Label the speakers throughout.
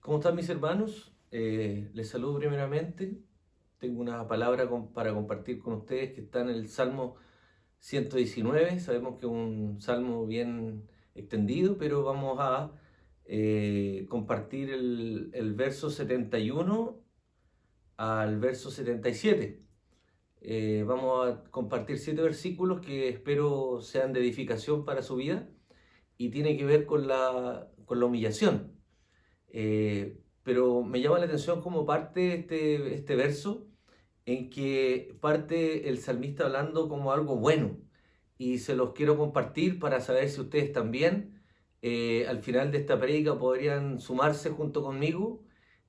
Speaker 1: ¿Cómo están mis hermanos? Les saludo primeramente. Tengo una palabra para compartir con ustedes que está en el Salmo 119. Sabemos que es un salmo bien extendido, pero vamos a compartir el verso 71 al verso 77. Vamos a compartir 7 versículos que espero sean de edificación para su vida y tiene que ver con la humillación. Pero me llama la atención como parte este verso en que parte el salmista hablando como algo bueno y se los quiero compartir para saber si ustedes también al final de esta prédica podrían sumarse junto conmigo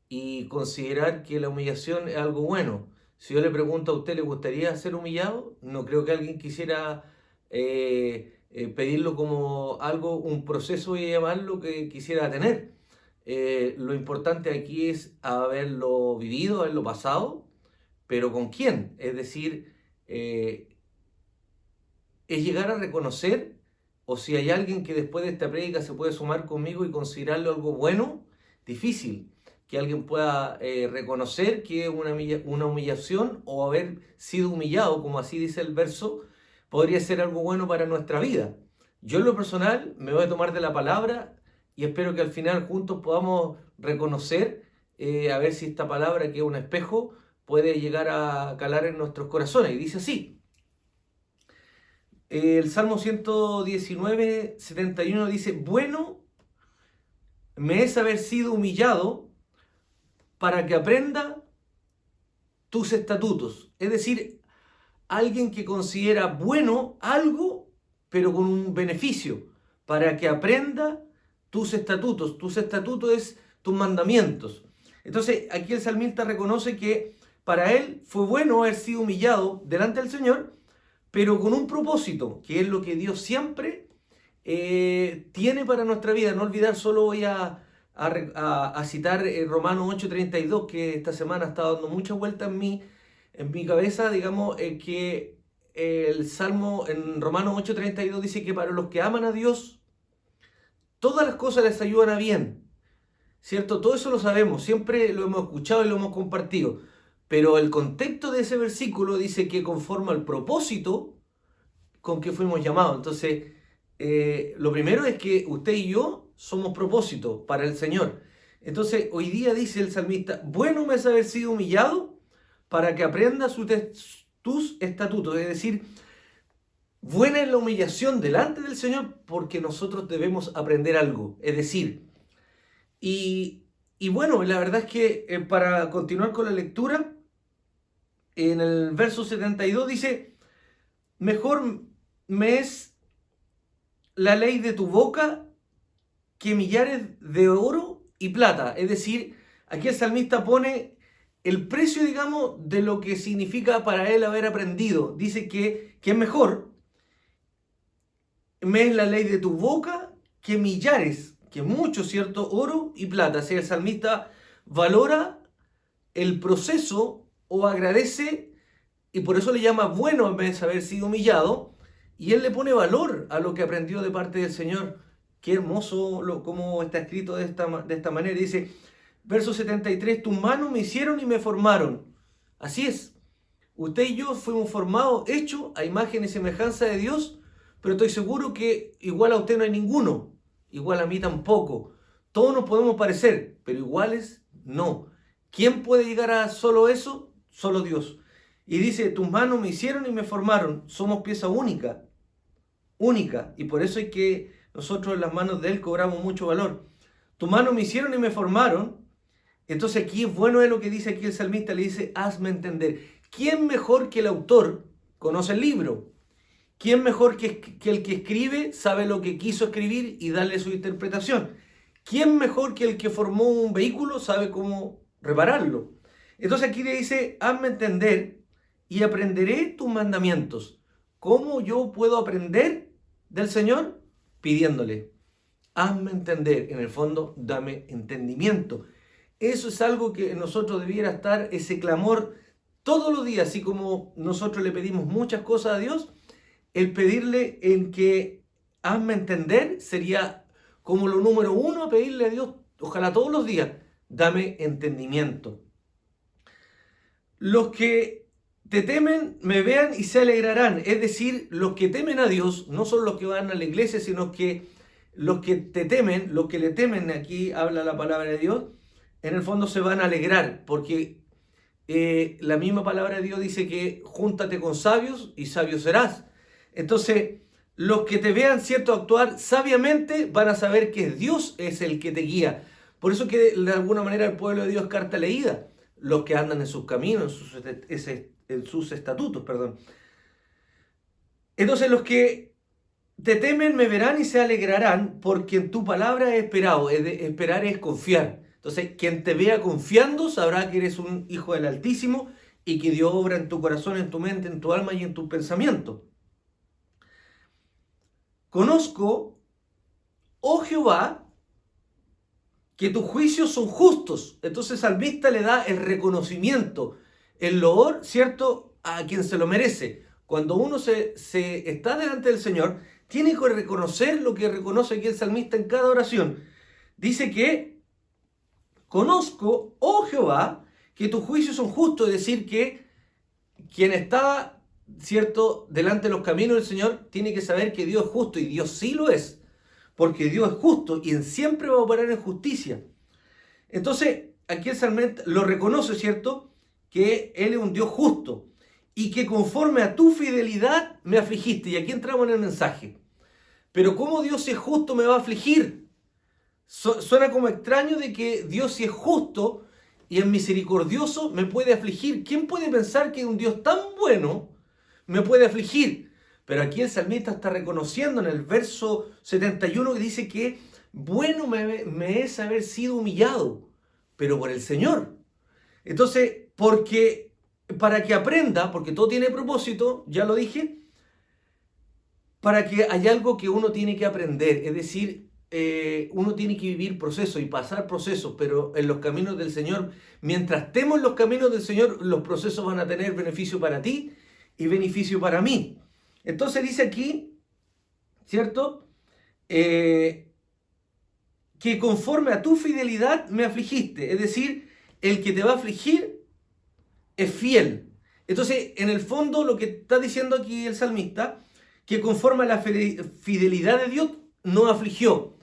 Speaker 1: y considerar que la humillación es algo bueno. Si yo le pregunto a usted, ¿le gustaría ser humillado? No creo que alguien quisiera pedirlo como algo, un proceso y llamarlo que quisiera tener. Lo importante aquí es haberlo vivido, haberlo pasado, pero ¿con quién? Es decir, es llegar a reconocer, o si hay alguien que después de esta prédica se puede sumar conmigo y considerarlo algo bueno, difícil, que alguien pueda reconocer que una humillación o haber sido humillado, como así dice el verso, podría ser algo bueno para nuestra vida. Yo en lo personal me voy a tomar de la palabra y espero que al final juntos podamos reconocer, a ver si esta palabra, que es un espejo, puede llegar a calar en nuestros corazones. Y dice así: el Salmo 119, 71 dice: bueno me es haber sido humillado para que aprenda tus estatutos. Es decir, alguien que considera bueno algo, pero con un beneficio, para que aprenda tus estatutos. Tus estatutos es tus mandamientos. Entonces, aquí el salmista reconoce que para él fue bueno haber sido humillado delante del Señor, pero con un propósito, que es lo que Dios siempre tiene para nuestra vida. No olvidar, solo voy a citar Romanos 8:32, que esta semana está dando mucha vuelta en mi cabeza, digamos, que el Salmo en Romanos 8:32 dice que para los que aman a Dios, todas las cosas les ayudan a bien, ¿cierto? Todo eso lo sabemos, siempre lo hemos escuchado y lo hemos compartido, pero el contexto de ese versículo dice que conforme al propósito con que fuimos llamados. Entonces, lo primero es que usted y yo somos propósito para el Señor. Entonces, hoy día dice el salmista: bueno me es haber sido humillado para que aprenda tus estatutos. Es decir, buena es la humillación delante del Señor porque nosotros debemos aprender algo. Es decir, y bueno, la verdad es que para continuar con la lectura, en el verso 72 dice: mejor me es la ley de tu boca que millares de oro y plata. Es decir, aquí el salmista pone el precio, digamos, de lo que significa para él haber aprendido. Dice que es mejor, me es la ley de tu boca que millares, que mucho, ¿cierto? Oro y plata. O sea, el salmista valora el proceso o agradece, y por eso le llama bueno en vez de haber sido humillado, y él le pone valor a lo que aprendió de parte del Señor. Qué hermoso como está escrito de esta manera. Dice, verso 73, tus manos me hicieron y me formaron. Así es, usted y yo fuimos formados, hechos a imagen y semejanza de Dios, pero estoy seguro que igual a usted no hay ninguno, igual a mí tampoco. Todos nos podemos parecer, pero iguales no. ¿Quién puede llegar a solo eso? Solo Dios. Y dice, tus manos me hicieron y me formaron. Somos pieza única, única. Y por eso es que nosotros en las manos de Él cobramos mucho valor. Tus manos me hicieron y me formaron. Entonces aquí es bueno lo que dice aquí el salmista, le dice, hazme entender. ¿Quién mejor que el autor conoce el libro? ¿Quién mejor que el que escribe sabe lo que quiso escribir y darle su interpretación? ¿Quién mejor que el que formó un vehículo sabe cómo repararlo? Entonces aquí le dice, hazme entender y aprenderé tus mandamientos. ¿Cómo yo puedo aprender del Señor? Pidiéndole, hazme entender. En el fondo, dame entendimiento. Eso es algo que nosotros debiera estar, ese clamor todos los días, así como nosotros le pedimos muchas cosas a Dios. El pedirle en que hazme entender sería como lo número uno a pedirle a Dios, ojalá todos los días, dame entendimiento. Los que te temen me vean y se alegrarán. Es decir, los que temen a Dios no son los que van a la iglesia, sino que los que te temen, los que le temen, aquí habla la palabra de Dios, en el fondo se van a alegrar, porque la misma palabra de Dios dice que júntate con sabios y sabio serás. Entonces, los que te vean, cierto, actuar sabiamente van a saber que Dios es el que te guía. Por eso que de alguna manera el pueblo de Dios es carta leída, los que andan en sus caminos, en sus estatutos, perdón. Entonces los que te temen me verán y se alegrarán, porque en tu palabra he esperado. Esperar es confiar. Entonces, quien te vea confiando sabrá que eres un hijo del Altísimo y que Dios obra en tu corazón, en tu mente, en tu alma y en tu pensamiento. Conozco, oh Jehová, que tus juicios son justos. Entonces, el salmista le da el reconocimiento, el loor, ¿cierto?, a quien se lo merece. Cuando uno se está delante del Señor, tiene que reconocer lo que reconoce aquí el salmista en cada oración. Dice que conozco, oh Jehová, que tus juicios son justos, es decir, que quien está, cierto, delante de los caminos del Señor tiene que saber que Dios es justo, y Dios sí lo es, porque Dios es justo y siempre va a operar en justicia. Entonces, aquí el salmista lo reconoce, ¿cierto?, que Él es un Dios justo y que conforme a tu fidelidad me afligiste. Y aquí entramos en el mensaje. Pero ¿cómo Dios si es justo me va a afligir? Suena como extraño de que Dios si es justo y es misericordioso me puede afligir. ¿Quién puede pensar que un Dios tan bueno me puede afligir? Pero aquí el salmista está reconociendo en el verso 71 que dice que bueno me es haber sido humillado, pero por el Señor. Entonces, porque para que aprenda, porque todo tiene propósito, ya lo dije, para que haya algo que uno tiene que aprender, es decir, uno tiene que vivir procesos y pasar procesos, pero en los caminos del Señor, mientras estemos en los caminos del Señor, los procesos van a tener beneficio para ti y beneficio para mí. Entonces dice aquí, ¿cierto?, que conforme a tu fidelidad me afligiste, es decir, el que te va a afligir es fiel. Entonces, en el fondo, lo que está diciendo aquí el salmista, que conforme a la fidelidad de Dios, nos afligió.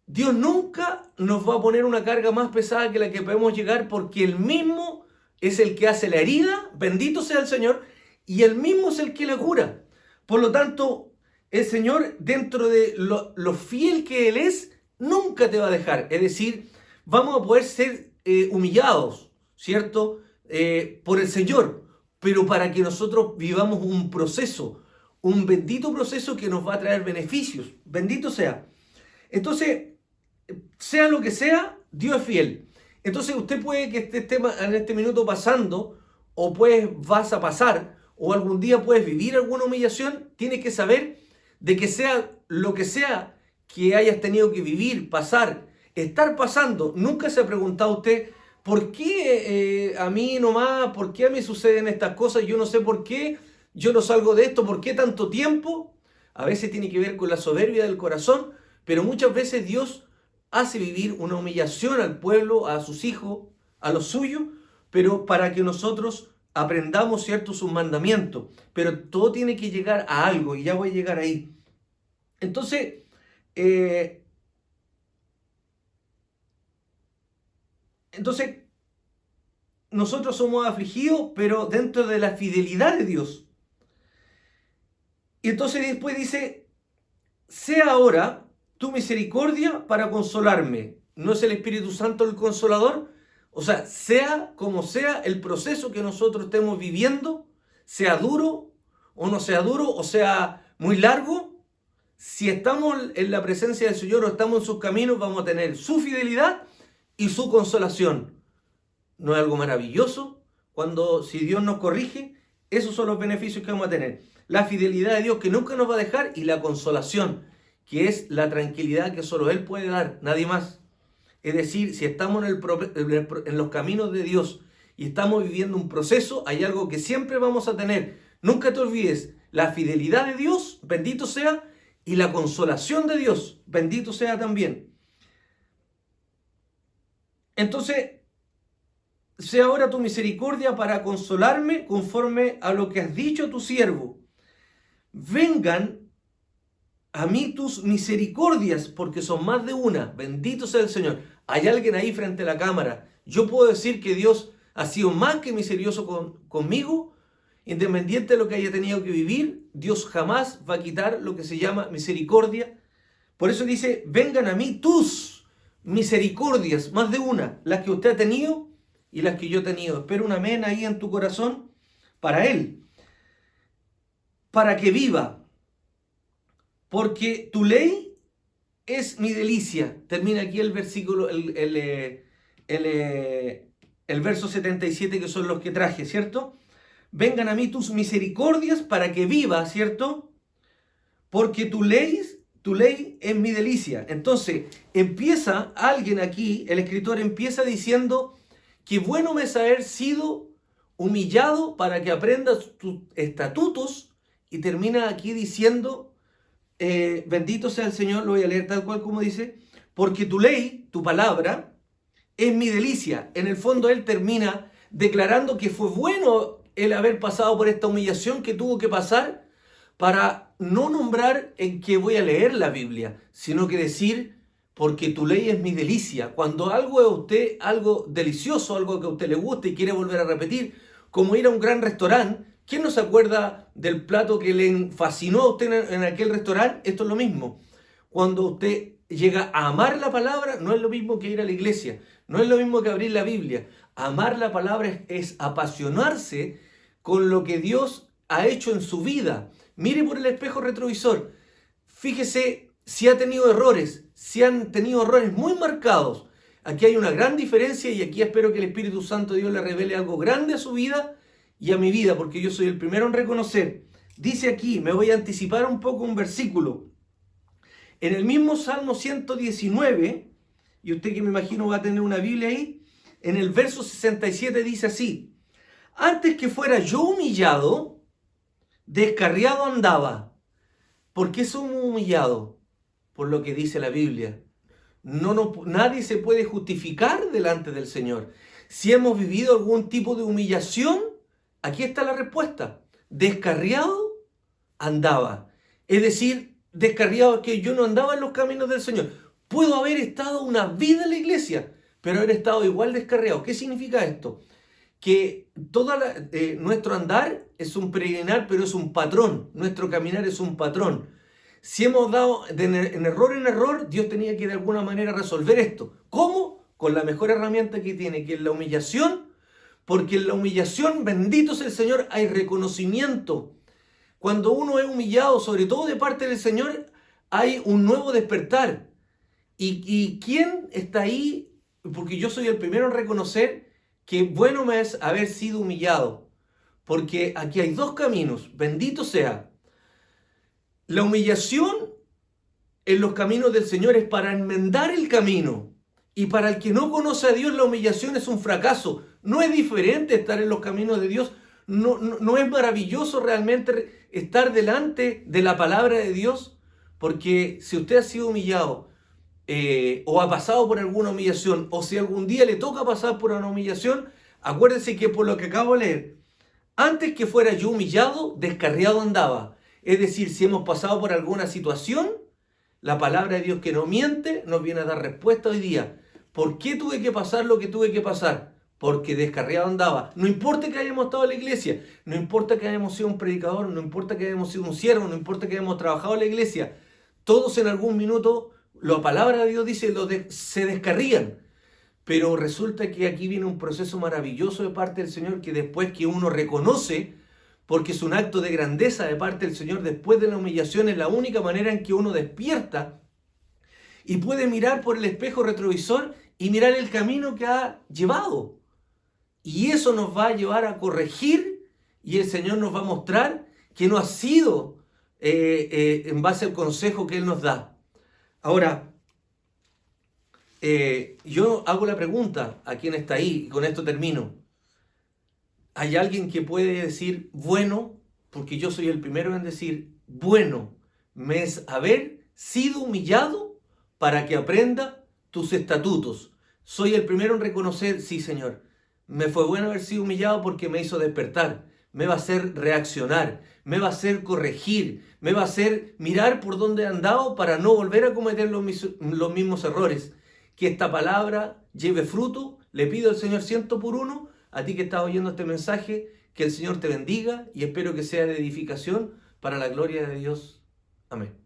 Speaker 1: Dios nunca nos va a poner una carga más pesada que la que podemos llegar, porque Él mismo es el que hace la herida, bendito sea el Señor, y Él mismo es el que la cura. Por lo tanto, el Señor, dentro de lo fiel que Él es, nunca te va a dejar. Es decir, vamos a poder ser humillados, ¿cierto?, por el Señor, pero para que nosotros vivamos un proceso, un bendito proceso que nos va a traer beneficios. Bendito sea. Entonces, sea lo que sea, Dios es fiel. Entonces usted puede que esté en este minuto pasando, o pues vas a pasar, o algún día puedes vivir alguna humillación. Tienes que saber de que sea lo que sea que hayas tenido que vivir, pasar, estar pasando. Nunca se ha preguntado usted, ¿por qué a mí nomás? ¿Por qué a mí suceden estas cosas? Yo no sé por qué, yo no salgo de esto, ¿por qué tanto tiempo? A veces tiene que ver con la soberbia del corazón, pero muchas veces Dios hace vivir una humillación al pueblo, a sus hijos, a los suyos, pero para que nosotros aprendamos, ¿cierto?, sus mandamientos. Pero todo tiene que llegar a algo, y ya voy a llegar ahí. Entonces, nosotros somos afligidos, pero dentro de la fidelidad de Dios. Y entonces después dice, sea ahora tu misericordia para consolarme. ¿No es el Espíritu Santo el consolador? O sea, sea como sea el proceso que nosotros estemos viviendo, sea duro o no sea duro, o sea muy largo, si estamos en la presencia del Señor o estamos en sus caminos, vamos a tener su fidelidad y su consolación. ¿No es algo maravilloso? Si Dios nos corrige, esos son los beneficios que vamos a tener. La fidelidad de Dios que nunca nos va a dejar, y la consolación, que es la tranquilidad que solo Él puede dar, nadie más. Es decir, si estamos en los caminos de Dios y estamos viviendo un proceso, hay algo que siempre vamos a tener. Nunca te olvides, la fidelidad de Dios, bendito sea, y la consolación de Dios, bendito sea también. Entonces, sea ahora tu misericordia para consolarme conforme a lo que has dicho a tu siervo. Vengan a mí tus misericordias, porque son más de una. Bendito sea el Señor. Hay alguien ahí frente a la cámara. Yo puedo decir que Dios ha sido más que misericordioso conmigo. Independiente de lo que haya tenido que vivir, Dios jamás va a quitar lo que se llama misericordia. Por eso dice, vengan a mí tus misericordias, más de una, las que usted ha tenido y las que yo he tenido. Espero un amén ahí en tu corazón para Él, para que viva, porque tu ley es mi delicia. Termina aquí el versículo, el verso 77, que son los que traje, ¿cierto? Vengan a mí tus misericordias para que viva, ¿cierto? Porque tu ley es mi delicia. Entonces, empieza alguien aquí, el escritor empieza diciendo que bueno me es haber sido humillado para que aprendas tus estatutos, y termina aquí diciendo, bendito sea el Señor, lo voy a leer tal cual como dice, porque tu ley, tu palabra, es mi delicia. En el fondo él termina declarando que fue bueno el haber pasado por esta humillación que tuvo que pasar, para no nombrar en que voy a leer la Biblia, sino que decir, porque tu ley es mi delicia. Cuando algo es a usted algo delicioso, algo que a usted le gusta y quiere volver a repetir, como ir a un gran restaurante, ¿quién no se acuerda del plato que le fascinó a usted en aquel restaurante? Esto es lo mismo. Cuando usted llega a amar la palabra, no es lo mismo que ir a la iglesia, no es lo mismo que abrir la Biblia. Amar la palabra es apasionarse con lo que Dios ha hecho en su vida. Mire por el espejo retrovisor. Fíjese si ha tenido errores, si han tenido errores muy marcados. Aquí hay una gran diferencia, y aquí espero que el Espíritu Santo de Dios le revele algo grande a su vida y a mi vida, porque yo soy el primero en reconocer. Dice aquí, me voy a anticipar un poco un versículo. En el mismo Salmo 119, y usted que me imagino va a tener una Biblia ahí, en el verso 67 dice así: antes que fuera yo humillado, descarriado andaba. ¿Por qué somos humillados? Por lo que dice la Biblia. Nadie se puede justificar delante del Señor. Si hemos vivido algún tipo de humillación, aquí está la respuesta. Descarriado andaba. Es decir, descarriado, que yo no andaba en los caminos del Señor. Puedo haber estado una vida en la iglesia, pero haber estado igual descarriado. ¿Qué significa esto? Que nuestro andar es un peregrinar, pero es un patrón. Nuestro caminar es un patrón. Si hemos dado en error, Dios tenía que de alguna manera resolver esto. ¿Cómo? Con la mejor herramienta que tiene, que es la humillación, porque en la humillación, bendito sea el Señor, hay reconocimiento. Cuando uno es humillado, sobre todo de parte del Señor, hay un nuevo despertar. ¿Y quién está ahí? Porque yo soy el primero en reconocer que bueno me es haber sido humillado. Porque aquí hay dos caminos, bendito sea. La humillación en los caminos del Señor es para enmendar el camino. Y para el que no conoce a Dios, la humillación es un fracaso. No es diferente estar en los caminos de Dios. No es maravilloso realmente estar delante de la palabra de Dios. Porque si usted ha sido humillado, o ha pasado por alguna humillación, o si algún día le toca pasar por una humillación, acuérdese que por lo que acabo de leer, antes que fuera yo humillado, descarriado andaba. Es decir, si hemos pasado por alguna situación, la palabra de Dios, que no miente, nos viene a dar respuesta hoy día. ¿Por qué tuve que pasar lo que tuve que pasar? Porque descarriado andaba. No importa que hayamos estado en la iglesia, no importa que hayamos sido un predicador, no importa que hayamos sido un siervo, no importa que hayamos trabajado en la iglesia, todos en algún minuto, la palabra de Dios dice, se descarrían. Pero resulta que aquí viene un proceso maravilloso de parte del Señor, que después que uno reconoce, porque es un acto de grandeza de parte del Señor, después de la humillación es la única manera en que uno despierta y puede mirar por el espejo retrovisor y mirar el camino que ha llevado. Y eso nos va a llevar a corregir, y el Señor nos va a mostrar que no ha sido en base al consejo que Él nos da. Ahora, yo hago la pregunta a quien está ahí, y con esto termino. ¿Hay alguien que puede decir, bueno, porque yo soy el primero en decir, bueno, me es haber sido humillado para que aprenda tus estatutos? Soy el primero en reconocer, sí, Señor, me fue bueno haber sido humillado porque me hizo despertar, me va a hacer reaccionar, me va a hacer corregir, me va a hacer mirar por dónde he andado para no volver a cometer los mismos errores. Que esta palabra lleve fruto. Le pido al Señor 100 por 1, a ti que estás oyendo este mensaje, que el Señor te bendiga y espero que sea de edificación para la gloria de Dios. Amén.